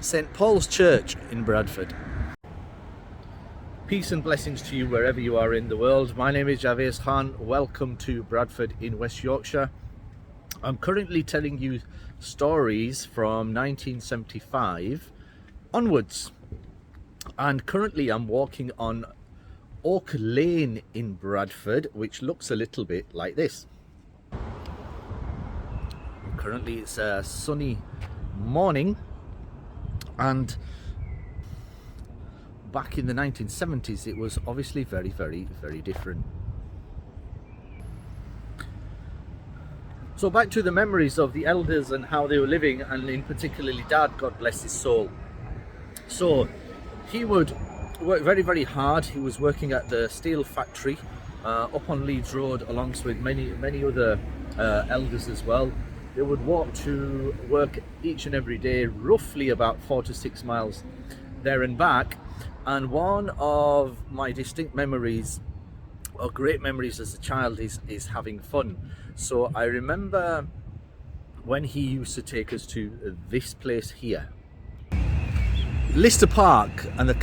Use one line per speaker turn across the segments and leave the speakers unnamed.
St Paul's Church in Bradford. Peace and blessings to you wherever you are in the world. My name is Javed Khan. Welcome to Bradford in West Yorkshire. I'm currently telling you stories from 1975 onwards. And currently I'm walking on Oak Lane in Bradford, which looks a little bit like this. Currently it's a sunny morning, and back in the 1970s it was obviously very different. So back to the memories of the elders and how they were living, and in particularly Dad, God bless his soul. So he would work very hard. He was working at the steel factory up on Leeds Road, alongside many other elders as well. They would walk to work each and every day, roughly about 4 to 6 miles there and back. And one of my distinct memories, or great memories as a child, is having fun. So I remember when he used to take us to this place here, Lister Park, and the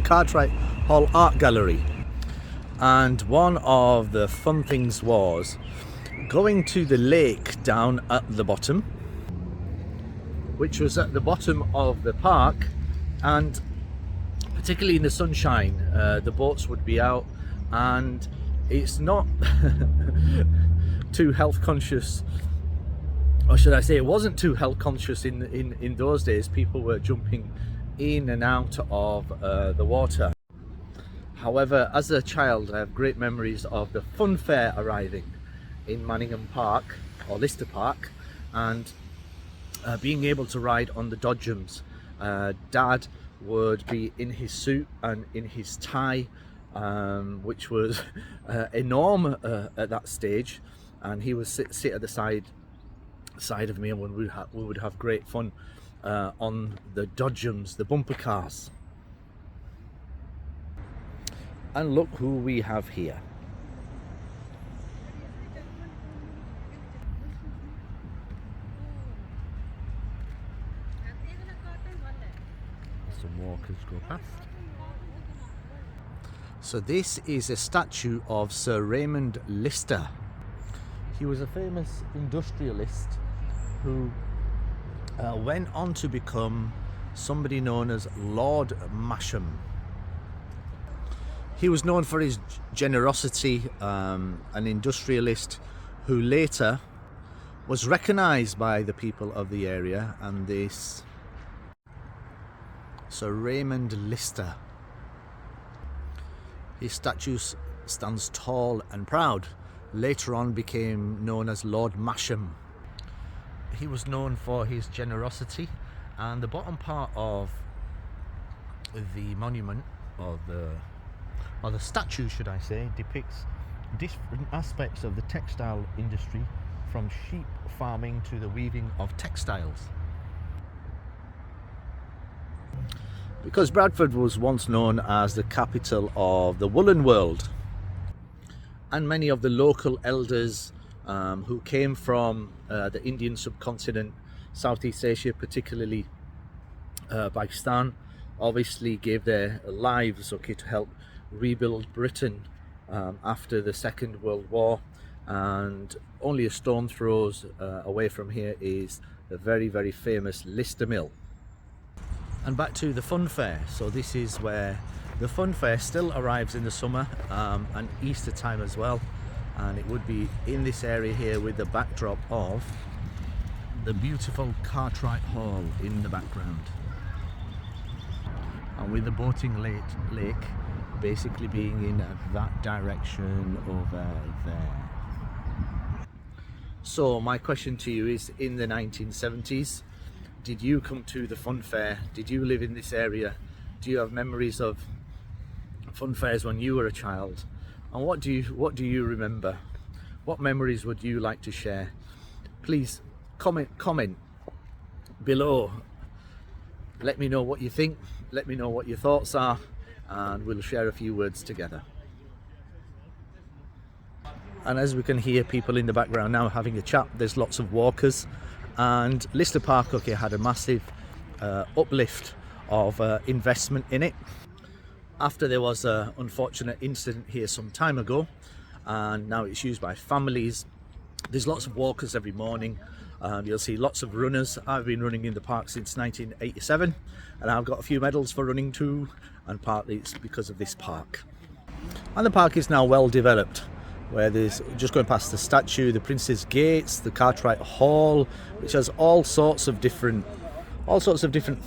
Cartwright Hall Art Gallery. And one of the fun things was going to the lake down at the bottom, which was at the bottom of the park, and particularly in the sunshine, the boats would be out, and it's not too health conscious, or should I say it wasn't too health conscious in those days. People were jumping in and out of the water. However, as a child I have great memories of the fun fair arriving in Manningham Park, or Lister Park, and being able to ride on the dodgems. Dad would be in his suit and in his tie, which was enormous at that stage, and he would sit at the side of me, and we would have great fun on the dodgems, the bumper cars. And look who we have here. Some walkers go past. So this is a statue of Sir Raymond Lister. He was a famous industrialist who went on to become somebody known as Lord Masham. He was known for his generosity, an industrialist who later was recognised by the people of the area, and this Sir Raymond Lister. His statue stands tall and proud. Later on became known as Lord Masham. He was known for his generosity, and the bottom part of the monument, or the statue should I say, depicts different aspects of the textile industry, from sheep farming to the weaving of textiles. Because Bradford was once known as the capital of the woolen world, and many of the local elders who came from the Indian subcontinent, Southeast Asia, particularly Pakistan, obviously gave their lives to help rebuild Britain after the Second World War. And only a stone throws away from here is the very famous Lister Mill. And back to the fun fair. So this is where the fun fair still arrives in the summer and Easter time as well, and it would be in this area here with the backdrop of the beautiful Cartwright Hall in the background, and with the boating lake basically being in that direction over there. So my question to you is, in the 1970s, did you come to the fun fair? Did you live in this area? Do you have memories of fun fairs when you were a child? And what do you remember? What memories would you like to share? Please comment below. Let me know what you think. Let me know what your thoughts are, and we'll share a few words together. And as we can hear people in the background now having a chat, there's lots of walkers and Lister Park, okay, had a massive uplift of investment in it after there was an unfortunate incident here some time ago, and now it's used by families. There's lots of walkers every morning. You'll see lots of runners. I've been running in the park since 1987, and I've got a few medals for running too, and partly it's because of this park. And the park is now well developed, where there's, just going past the statue, the Prince's Gates, the Cartwright Hall, which has all sorts of different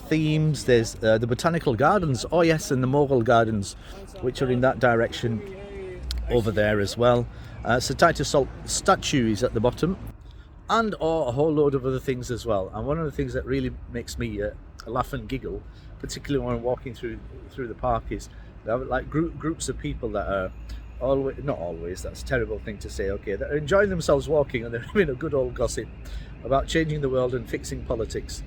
themes. There's the botanical gardens, oh yes, and the Mughal gardens, which are in that direction over there as well. Sir Titus Salt statue is at the bottom, and a whole load of other things as well. And one of the things that really makes me laugh and giggle, particularly when I'm walking through the park, is there are like groups of people that are not always, that's a terrible thing to say, okay, that are enjoying themselves walking, and they're having a good old gossip about changing the world and fixing politics.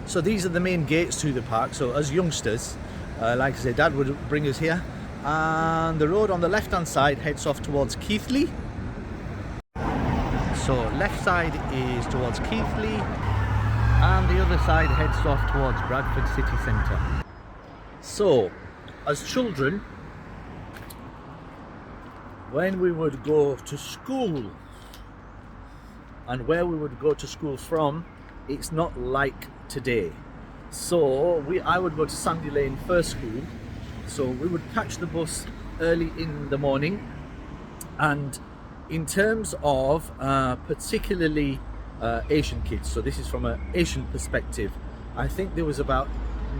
So these are the main gates to the park. So as youngsters, like I say, Dad would bring us here, and the road on the left hand side heads off towards Keighley. So left side is towards Keighley, and the other side heads off towards Bradford city centre. So as children, when we would go to school, and where we would go to school from, it's not like today. So I would go to Sandy Lane First School, so we would catch the bus early in the morning. And in terms of particularly Asian kids, so this is from an Asian perspective, I think there was about,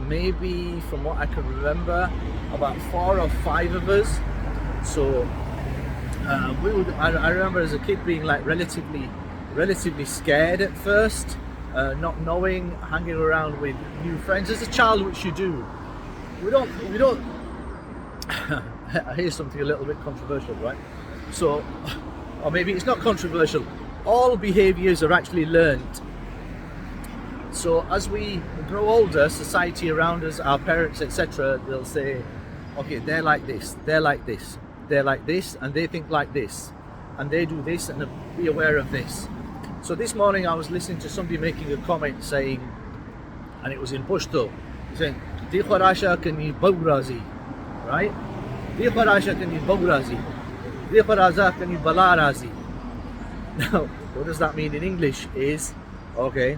maybe from what I can remember, about 4 or 5 of us. So I remember as a kid being like relatively scared at first, not knowing, hanging around with new friends. As a child, which you do, we don't I hear something a little bit controversial, right? So, or maybe it's not controversial, all behaviours are actually learned. So as we grow older, society around us, our parents, etc., they'll say, okay, they're like this, they're like this, they're like this, and they think like this, and they do this, and be aware of this. So this morning I was listening to somebody making a comment saying, and it was in Pashto, saying, "Di kharasha kani baurazi," right? "Di kharasha kani baurazi, di kharaza kani balarazi." Now, what does that mean in English? Is, okay,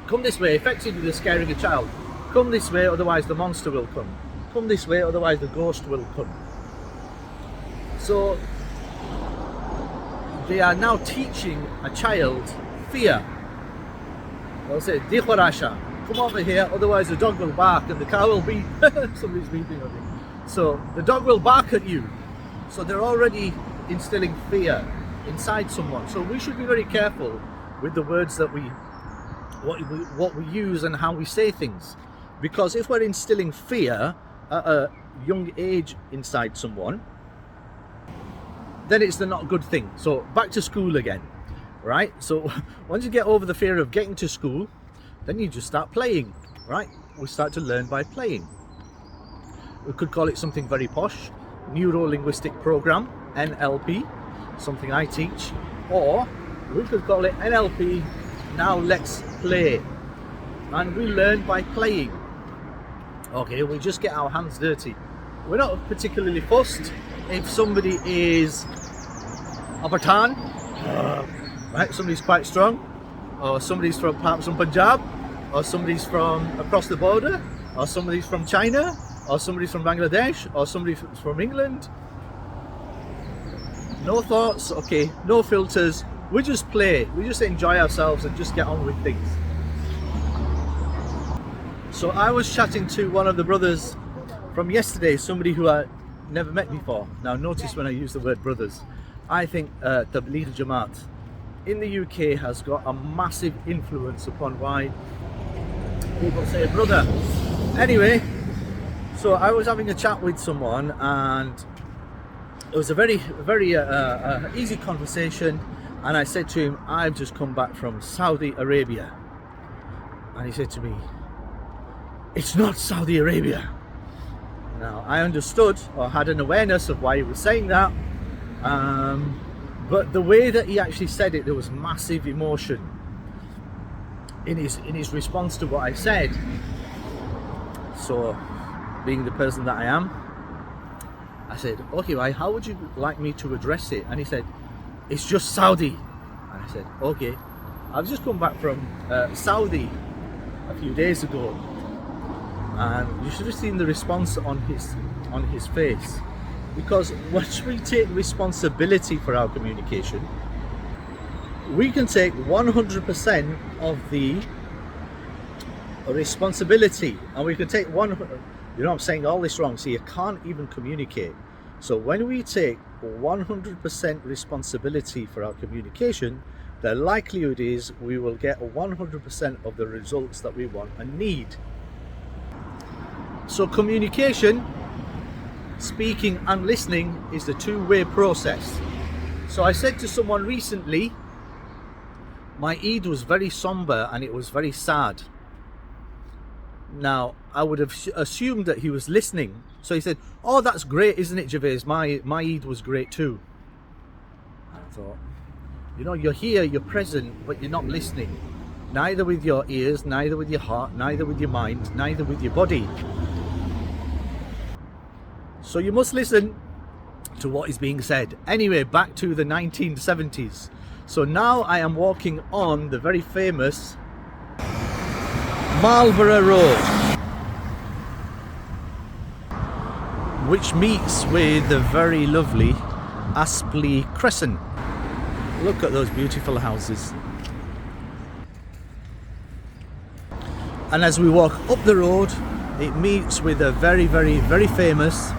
come this way. Effectively, they're scaring a child. Come this way, otherwise the monster will come. Come this way, otherwise the ghost will come. So they are now teaching a child fear. They'll say, "Di kharasha, come over here, otherwise the dog will bark and the car will beep." Somebody's beeping on me. So the dog will bark at you. So they're already instilling fear inside someone. So we should be very careful with the words that what we use and how we say things, because if we're instilling fear at a young age inside someone, then it's not a good thing. So back to school again, right? So once you get over the fear of getting to school, then you just start playing, right? We start to learn by playing. We could call it something very posh, neuro-linguistic program, NLP, something I teach, or we could call it NLP, now let's play. And we learn by playing. Okay, we just get our hands dirty. We're not particularly fussed if somebody is a Pathan, right? Somebody's quite strong, or somebody's from perhaps from Punjab, or somebody's from across the border, or somebody's from China, or somebody's from Bangladesh, or somebody's from England. No thoughts, okay, no filters. We just play, we just enjoy ourselves and just get on with things. So I was chatting to one of the brothers from yesterday, somebody who I never met before. Now notice when I use the word brothers, I think Tabligh Jamaat in the UK has got a massive influence upon why people say brother. Anyway, so I was having a chat with someone, and it was a very easy conversation, and I said to him, "I've just come back from Saudi Arabia." And he said to me, "It's not Saudi Arabia." Now I understood, or had an awareness of why he was saying that, but the way that he actually said it, there was massive emotion. in his response to what I said. So, being the person that I am, I said, okay, right, how would you like me to address it? And he said, it's just Saudi. And I said, okay. I've just come back from Saudi a few days ago, and you should have seen the response on his face. Because once we take responsibility for our communication, we can take 100% of the responsibility, and we can take I'm saying all this wrong, so you can't even communicate. So when we take 100% responsibility for our communication, the likelihood is we will get 100% of the results that we want and need. So communication, speaking and listening, is a two-way process. So I said to someone recently, my Eid was very somber and it was very sad. Now, I would have assumed that he was listening. So he said, oh, that's great, isn't it, Javez? My Eid was great too. I thought, you're here, you're present, but you're not listening. Neither with your ears, neither with your heart, neither with your mind, neither with your body. So you must listen to what is being said. Anyway, back to the 1970s. So now I am walking on the very famous Marlborough Road, which meets with the very lovely Aspley Crescent. Look at those beautiful houses. And as we walk up the road, it meets with a very, very, very famous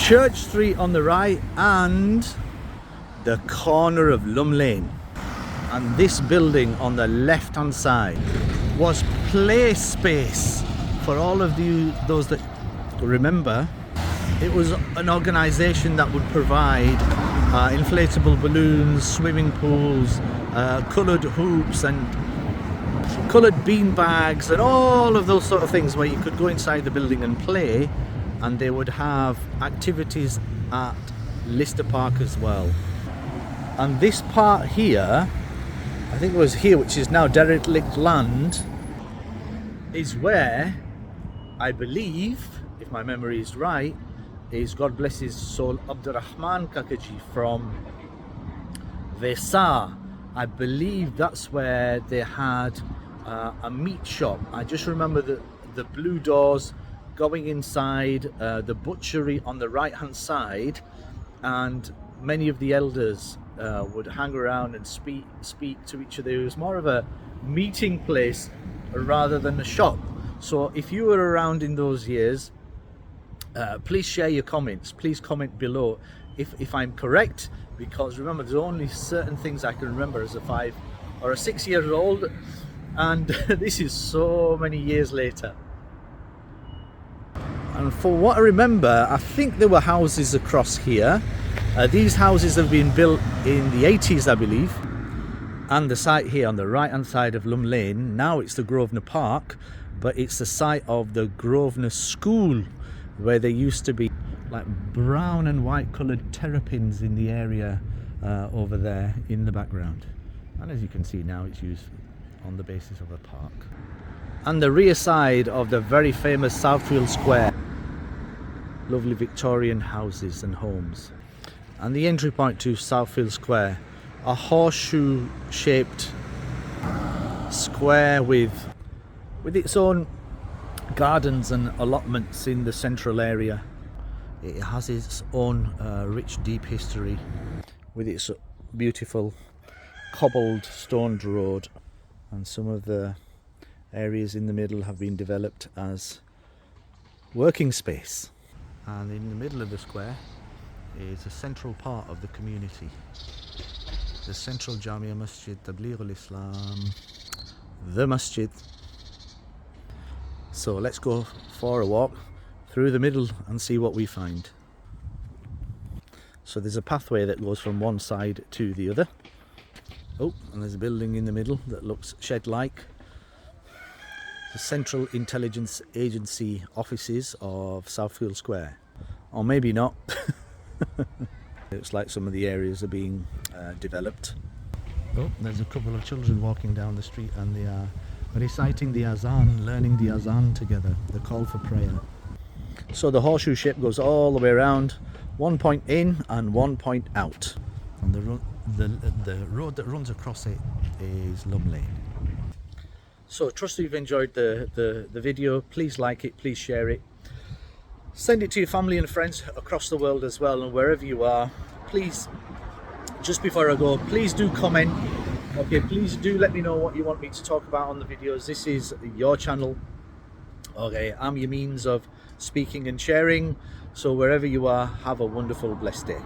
Church Street on the right and the corner of Lum Lane. And this building on the left hand side was play space for all of those that remember. It was an organisation that would provide inflatable balloons, swimming pools, coloured hoops and coloured bean bags and all of those sort of things where you could go inside the building and play, and they would have activities at Lister Park as well. And this part here, I think it was here, which is now derelict land, is where I believe, if my memory is right, is, God bless his soul, Abdurrahman Kakaji from Vesa. I believe that's where they had a meat shop. I just remember the blue doors going inside, the butchery on the right hand side, and many of the elders would hang around and speak to each other. It was more of a meeting place rather than a shop. So if you were around in those years, please share your comments. Please comment below if I'm correct, because remember, there's only certain things I can remember as a 5 or a 6 year old, and this is so many years later. And for what I remember, I think there were houses across here. These houses have been built in the 80s, I believe. And the site here on the right hand side of Lum Lane, now it's the Grosvenor Park, but it's the site of the Grosvenor School, where there used to be like brown and white coloured terrapins in the area over there in the background. And as you can see now, it's used on the basis of a park. And the rear side of the very famous Southfield Square. Lovely Victorian houses and homes. And the entry point to Southfield Square, a horseshoe shaped square with its own gardens and allotments in the central area. It has its own rich, deep history with its beautiful cobbled stoned road, and some of the areas in the middle have been developed as working space. And in the middle of the square is a central part of the community, the Central Jamia Masjid Tabligh al-Islam, the masjid. So let's go for a walk through the middle and see what we find. So there's a pathway that goes from one side to the other. Oh, and there's a building in the middle that looks shed-like. The Central Intelligence Agency offices of Southfield Square. Or maybe not. Looks like some of the areas are being developed. Oh, there's a couple of children walking down the street and they are reciting the azan, learning the azan together, the call for prayer. So the horseshoe shape goes all the way around, 1 point in and 1 point out. And the road that runs across it is lovely. So trust you've enjoyed the video. Please like it, please share it. Send it to your family and friends across the world as well, and wherever you are, please, just before I go, please do comment. Okay, please do let me know what you want me to talk about on the videos. This is your channel. Okay, I'm your means of speaking and sharing. So wherever you are, have a wonderful, blessed day.